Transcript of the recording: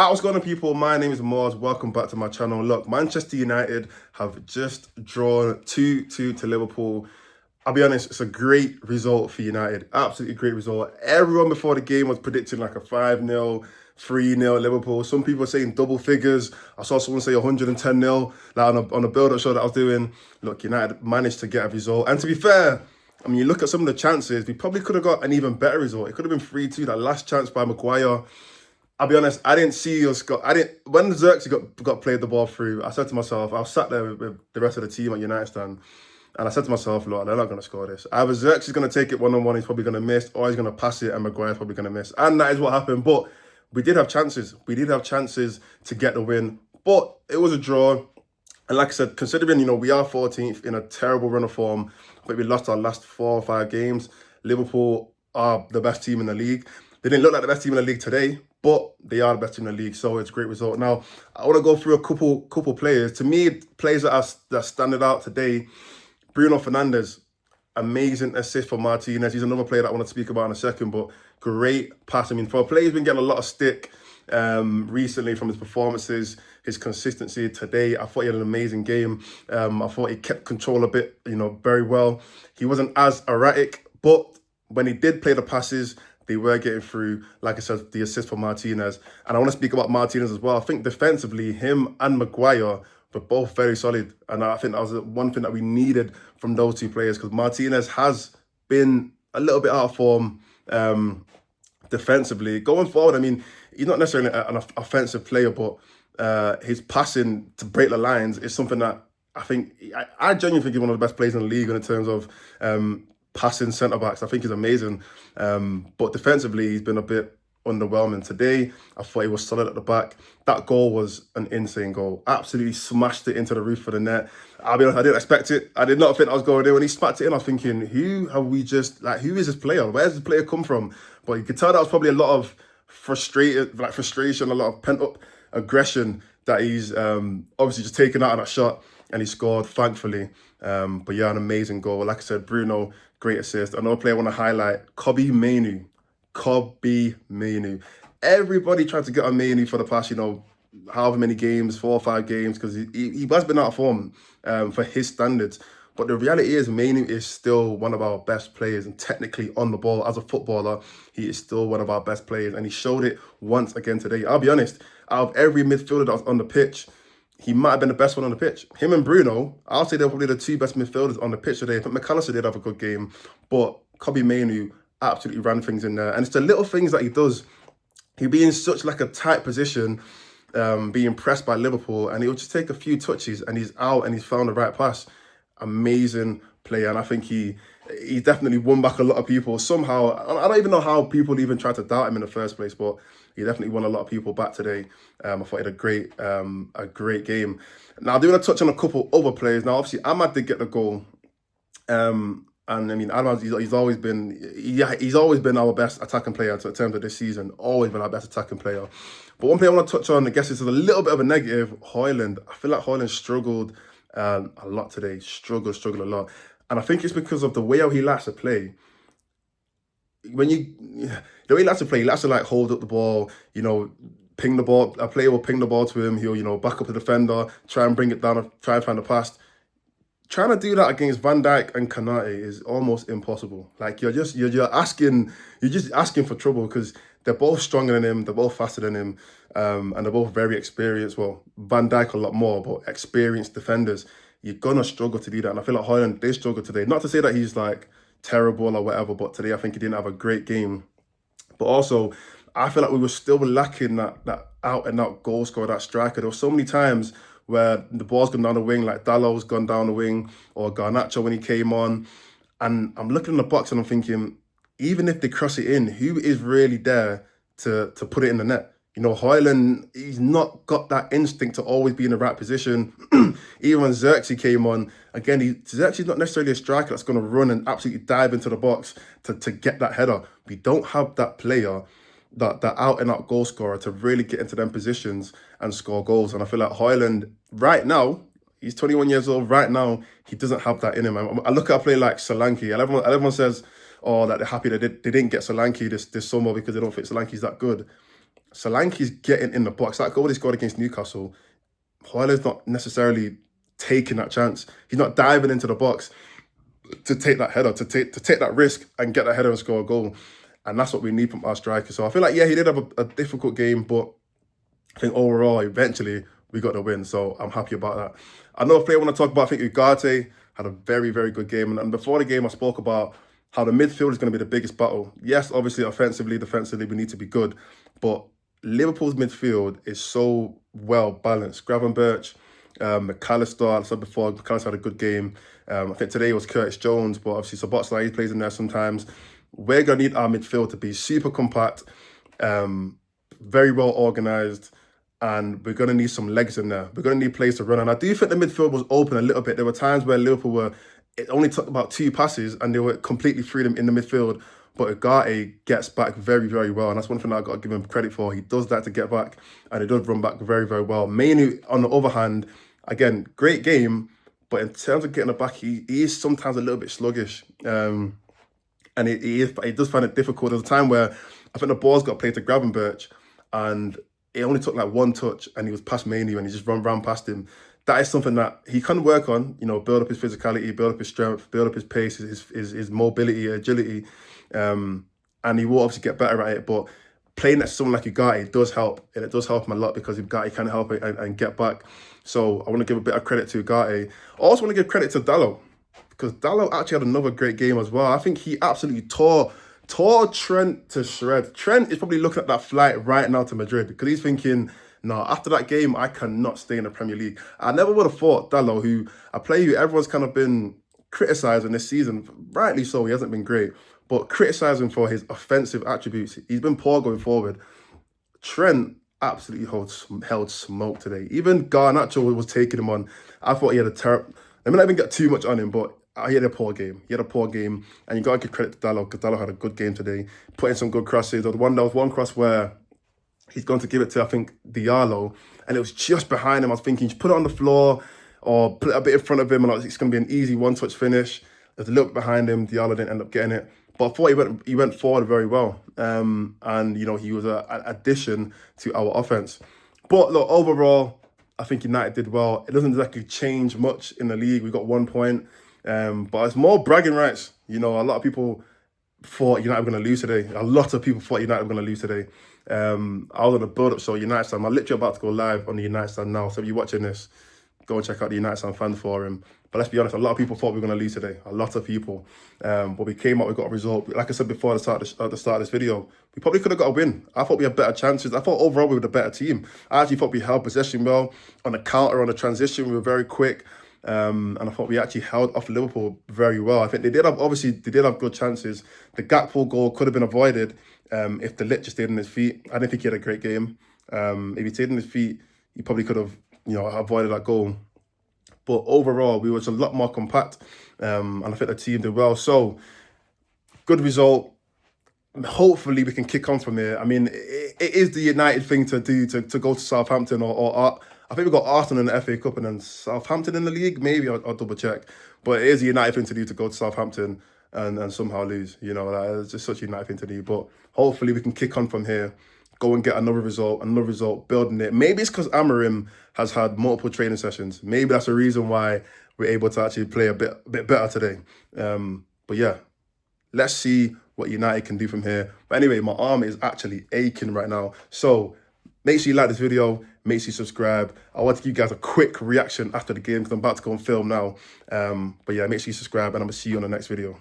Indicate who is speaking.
Speaker 1: What's going on, people? My name is Mordzs. Welcome back to my channel. Look, Manchester United have just drawn 2-2 to Liverpool. I'll be honest, it's a great result for United. Absolutely great result. Everyone before the game was predicting like a 5-0, 3-0 Liverpool. Some people are saying double figures. I saw someone say 110-0 like on a build-up show that I was doing. Look, United managed to get a result. And to be fair, I mean, you look at some of the chances, we probably could have got an even better result. It could have been 3-2, that last chance by Maguire. I'll be honest, I didn't see us go. I didn't when Xerxes got played the ball through. I said to myself, I was sat there with the rest of the team at United stand, and I said to myself, look, they're not going to score this. Either Xerxes is going to take it one-on-one, he's probably going to miss, or he's going to pass it, and Maguire's probably going to miss. And that is what happened. But we did have chances. We did have chances to get the win, but it was a draw. And like I said, considering we are 14th in a terrible run of form, but we lost our last 4 or 5 games. Liverpool are the best team in the league. They didn't look like the best team in the league today, but they are the best team in the league, so it's a great result. Now, I want to go through a couple players. To me, players that standing out today, Bruno Fernandes, amazing assist for Martinez. He's another player that I want to speak about in a second, but great pass. I mean, for a player who's been getting a lot of stick recently from his performances, his consistency today, I thought he had an amazing game. I thought he kept control a bit, very well. He wasn't as erratic, but when he did play the passes, they were getting through. Like I said, the assist for Martinez. And I want to speak about Martinez as well. I think defensively, him and Maguire were both very solid. And I think that was one thing that we needed from those two players, because Martinez has been a little bit out of form defensively. Going forward, I mean, he's not necessarily an offensive player, but his passing to break the lines is something that I genuinely think he's one of the best players in the league in terms of passing centre-backs. I think he's amazing. But defensively, he's been a bit underwhelming. Today, I thought he was solid at the back. That goal was an insane goal. Absolutely smashed it into the roof of the net. I'll be honest, I didn't expect it. I did not think I was going there. When he smacked it in, I was thinking, who is this player? Where's this player come from? But you could tell that was probably a lot of frustration, a lot of pent-up aggression that he's obviously just taken out of that shot, and he scored, thankfully. But yeah, an amazing goal. Like I said, Bruno, great assist. Another player I want to highlight, Kobbie Mainoo. Everybody tried to get on Mainoo for the past, however many games, 4 or 5 games, because he has been out of form for his standards. But the reality is, Mainoo is still one of our best players, and technically on the ball, as a footballer, he is still one of our best players, and he showed it once again today. I'll be honest, out of every midfielder that was on the pitch, he might have been the best one on the pitch. Him and Bruno, I'll say they're probably the 2 best midfielders on the pitch today. I think McAllister did have a good game, but Kobbie Mainoo absolutely ran things in there. And it's the little things that he does. He'd be in such like a tight position, being pressed by Liverpool, and he'll just take a few touches and he's out and he's found the right pass. Amazing player, and I think he definitely won back a lot of people somehow. I don't even know how people even tried to doubt him in the first place, but he definitely won a lot of people back today. I thought he had a great game. Now, I do want to touch on a couple other players. Now, obviously, Ahmad did get the goal, and I mean, Ahmad, he's always been our best attacking player in terms of this season. Always been our best attacking player. But one player I want to touch on, I guess this is a little bit of a negative, Højlund. I feel like Højlund struggled a lot today. Struggled a lot. And I think it's because of the way how he likes to play. The way he likes to play, he likes to like hold up the ball, ping the ball. A player will ping the ball to him. He'll back up the defender, try and bring it down, try and find a pass. Trying to do that against Van Dijk and Kanate is almost impossible. Like you're just asking for trouble, because they're both stronger than him, they're both faster than him, and they're both very experienced. Well, Van Dijk a lot more, but experienced defenders. You're gonna struggle to do that, and I feel like Højlund did struggle today. Not to say that he's like terrible or whatever, but today I think he didn't have a great game. But also, I feel like we were still lacking that out and out goal scorer, that striker. There were so many times where the ball's gone down the wing, like Dallow's gone down the wing, or Garnacho when he came on. And I'm looking in the box and I'm thinking, even if they cross it in, who is really there to put it in the net? Højlund, he's not got that instinct to always be in the right position. Even when Xerxes came on, again, Xerxes is not necessarily a striker that's going to run and absolutely dive into the box to get that header. We don't have that player, that out-and-out goal scorer, to really get into them positions and score goals. And I feel like Højlund, right now, he's 21 years old. Right now, he doesn't have that in him. I look at a player like Solanke, and everyone says, oh, that they're happy they didn't get Solanke this summer because they don't think Solanke's that good. Solanke's getting in the box. That goal he scored against Newcastle, Hoyler's not necessarily taking that chance. He's not diving into the box to take that header, to take that risk and get that header and score a goal. And that's what we need from our striker. So I feel like, yeah, he did have a difficult game, but I think overall, eventually, we got the win. So I'm happy about that. Another player I want to talk about, I think Ugarte had a very, very good game. And before the game, I spoke about how the midfield is going to be the biggest battle. Yes, obviously, offensively, defensively, we need to be good. But Liverpool's midfield is so well balanced. Gravenberch, McAllister, I said before, McAllister had a good game. I think today it was Curtis Jones, but obviously Szoboszlai, he plays in there sometimes. We're going to need our midfield to be super compact, very well organised, and we're going to need some legs in there. We're going to need players to run. And I do think the midfield was open a little bit. There were times where Liverpool it only took about 2 passes and they were completely freedom in the midfield. But Ugarte gets back very, very well. And that's one thing that I've got to give him credit for. He does that to get back, and he does run back very, very well. Mainly, on the other hand, again, great game. But in terms of getting it back, he is sometimes a little bit sluggish. And he does find it difficult. There's a time where I think the ball's got played to Gravenberch, and it only took like 1 touch, and he was past Mainoo, and he just ran past him. That is something that he can work on, build up his physicality, build up his strength, build up his pace, his mobility, agility, and he will obviously get better at it. But playing next to someone like Ugarte does help, and it does help him a lot because Ugarte can help it and get back. So I want to give a bit of credit to Ugarte. I also want to give credit to Dalot, because Dalot actually had another great game as well. I think he absolutely tore Trent to shreds. Trent is probably looking at that flight right now to Madrid because he's thinking, no, after that game, I cannot stay in the Premier League. I never would have thought Dalot, a player who everyone's kind of been criticising this season, rightly so, he hasn't been great, but criticising for his offensive attributes. He's been poor going forward. Trent absolutely held smoke today. Even Garnacho was taking him on. I thought he had a terrible... I mean, I didn't get too much on him, but he had a poor game. And you got to give credit to Dalot, because Dalot had a good game today, putting some good crosses. There was one cross where he's going to give it to, I think, Diallo, and it was just behind him. I was thinking, just put it on the floor or put it a bit in front of him, and it's going to be an easy one-touch finish. There's a little bit behind him. Diallo didn't end up getting it. But I thought he went forward very well. And, he was an addition to our offense. But, look, overall, I think United did well. It doesn't exactly change much in the league. We got 1 point. But it's more bragging rights. A lot of people thought United were going to lose today. A lot of people thought United were going to lose today. I was on a build-up show, United Stand. I'm literally about to go live on the United Stand now. So if you're watching this, go and check out the United Stand fan forum. But let's be honest, a lot of people thought we were going to lose today. A lot of people. But we came out, we got a result. Like I said before at the start of this video, we probably could have got a win. I thought we had better chances. I thought overall we were the better team. I actually thought we held possession well. On the counter, on the transition, we were very quick. And I thought we actually held off Liverpool very well. I think they did have good chances. The Gakpo goal could have been avoided if the Lit just stayed on his feet. I didn't think he had a great game. If he stayed on his feet, he probably could have, avoided that goal. But overall, we were just a lot more compact, and I think the team did well. So, good result. Hopefully, we can kick on from here. I mean, it is the United thing to do, to go to Southampton or I think we got Arsenal in the FA Cup and then Southampton in the league. Maybe I'll double check. But it is a United thing to do, to go to Southampton and somehow lose. It's just such a United thing to do. But hopefully we can kick on from here, go and get another result, building it. Maybe it's because Amorim has had multiple training sessions. Maybe that's the reason why we're able to actually play a bit better today. But yeah, let's see what United can do from here. But anyway, my arm is actually aching right now. So make sure you like this video. Make sure you subscribe. I want to give you guys a quick reaction after the game because I'm about to go and film now. But yeah, make sure you subscribe, and I'm going to see you on the next video.